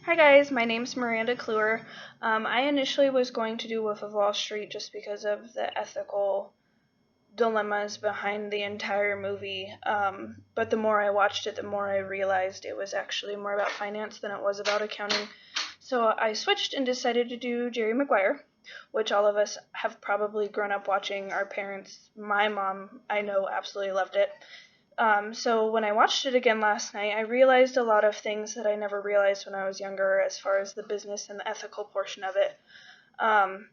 Hi guys, my name's Miranda Kluwer. I initially was going to do Wolf of Wall Street just because of the ethical dilemmas behind the entire movie. But the more I watched it, the more I realized it was actually more about finance than it was about accounting. So I switched and decided to do Jerry Maguire, which all of us have probably grown up watching. Our parents, my mom, I know, absolutely loved it. So when I watched it again last night, I realized a lot of things that I never realized when I was younger as far as the business and the ethical portion of it. Um,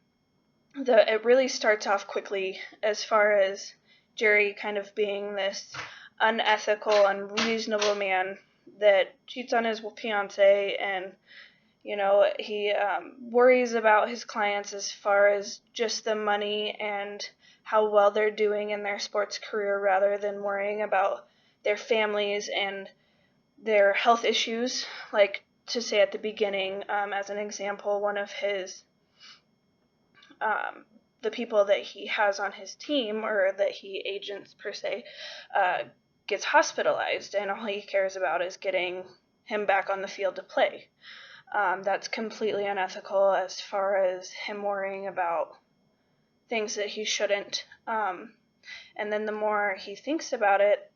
it really starts off quickly as far as Jerry kind of being this unethical, unreasonable man that cheats on his fiance, and he worries about his clients as far as just the money and how well they're doing in their sports career rather than worrying about their families and their health issues. Like, to say at the beginning, as an example, one of his the people that he has on his team, or that he agents per se, gets hospitalized, and all he cares about is getting him back on the field to play. That's completely unethical as far as him worrying about things that he shouldn't. And then the more he thinks about it,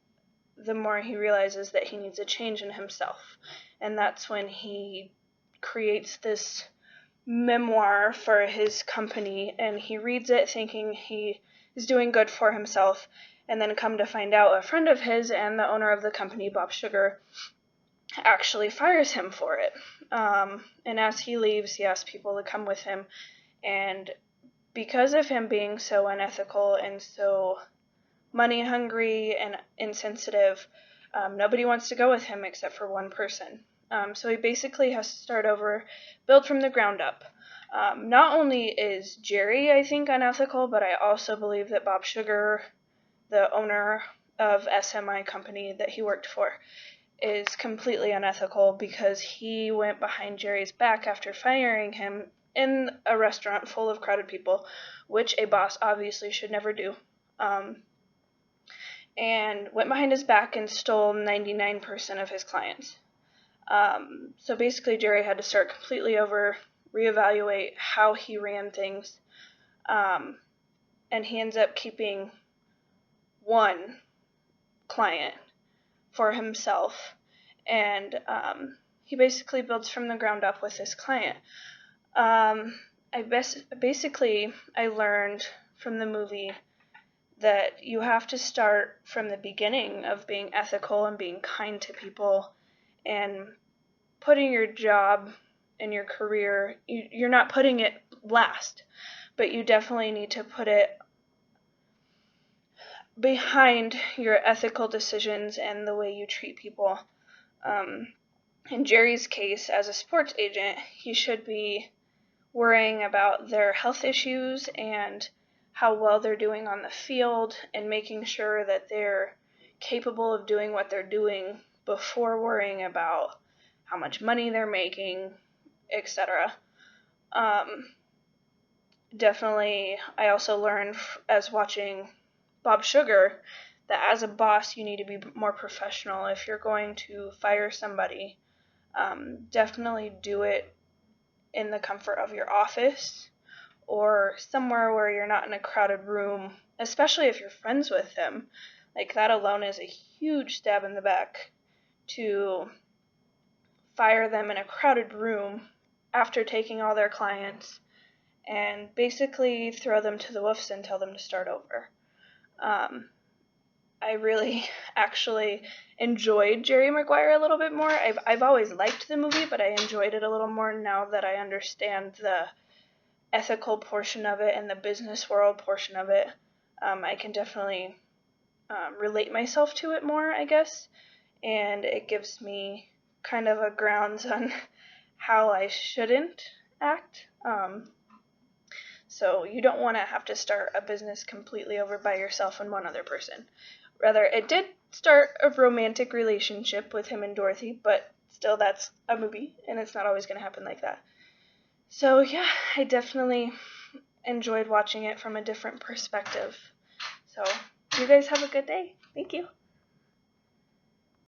the more he realizes that he needs a change in himself. And that's when he creates this memoir for his company, and he reads it thinking he is doing good for himself, and then come to find out a friend of his and the owner of the company, Bob Sugar, actually fires him for it. And as he leaves, he asks people to come with him, and because of him being so unethical and so money hungry and insensitive, nobody wants to go with him except for one person. So he basically has to start over, build from the ground up. Not only is Jerry, I think, unethical, but I also believe that Bob Sugar, the owner of SMI company that he worked for, is completely unethical because he went behind Jerry's back after firing him in a restaurant full of crowded people, which a boss obviously should never do. And went behind his back and stole 99% of his clients. So basically, Jerry had to start completely over, reevaluate how he ran things, and he ends up keeping one client for himself, and he basically builds from the ground up with his client. I learned from the movie that you have to start from the beginning of being ethical and being kind to people and putting your job and your career, you're not putting it last, but you definitely need to put it behind your ethical decisions and the way you treat people. In Jerry's case, as a sports agent, he should be worrying about their health issues and how well they're doing on the field, and making sure that they're capable of doing what they're doing before worrying about how much money they're making, etc. Definitely, I also learned as watching Bob Sugar that as a boss, you need to be more professional. If you're going to fire somebody, definitely do it in the comfort of your office or somewhere where you're not in a crowded room, especially if you're friends with them. Like, that alone is a huge stab in the back, to fire them in a crowded room after taking all their clients and basically throw them to the wolves and tell them to start over. I really actually enjoyed Jerry Maguire a little bit more. I've always liked the movie, but I enjoyed it a little more now that I understand the ethical portion of it and the business world portion of it. I can definitely relate myself to it more, I guess, and it gives me kind of a grounds on how I shouldn't act. So you don't want to have to start a business completely over by yourself and one other person. Rather, it did start a romantic relationship with him and Dorothy, but still, that's a movie, and it's not always going to happen like that. So yeah, I definitely enjoyed watching it from a different perspective. So you guys have a good day. Thank you.